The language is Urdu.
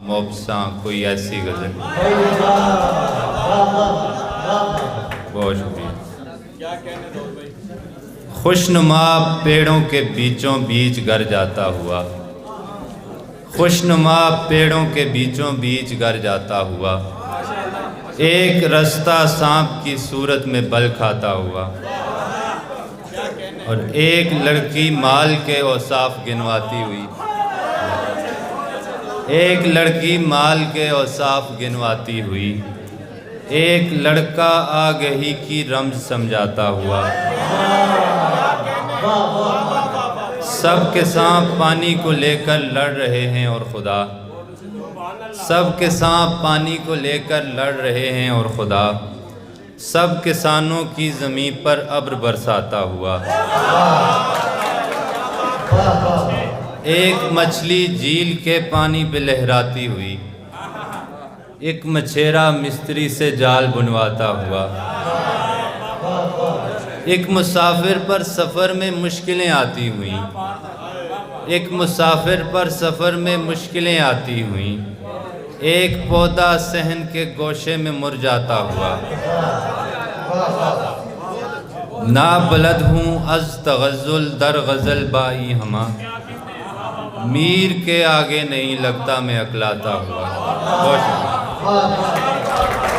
موبساں کوئی ایسی غزل۔ بہت شکریہ۔ خوشنما پیڑوں کے بیچوں بیچ گر جاتا ہوا، خوشنما پیڑوں کے بیچوں بیچ گر جاتا ہوا، ایک رستہ سانپ کی صورت میں بل کھاتا ہوا، اور ایک لڑکی مال کے اوصاف گنواتی ہوئی، ایک لڑکی مال کے اوصاف گنواتی ہوئی، ایک لڑکا آگہی کی رمز سمجھاتا ہوا، سب کے سانپ پانی کو لے کر لڑ رہے ہیں اور خدا، سب کے سانپ پانی کو لے کر لڑ رہے ہیں اور خدا، سب کسانوں کی زمین پر ابر برساتا ہوا، ایک مچھلی جھیل کے پانی پہ لہراتی ہوئی، ایک مچھیرا مستری سے جال بنواتا ہوا، ایک مسافر پر سفر میں مشکلیں آتی ہوئیں، ایک مسافر پر سفر میں مشکلیں آتی ہوئیں، ایک پودا صحن کے گوشے میں مرجھاتا ہوا، نابلد ہوں از تغزل در غزل بائی ہما، میر کے آگے نہیں لگتا میں اکلاتا ہوا۔ بہت شکریہ۔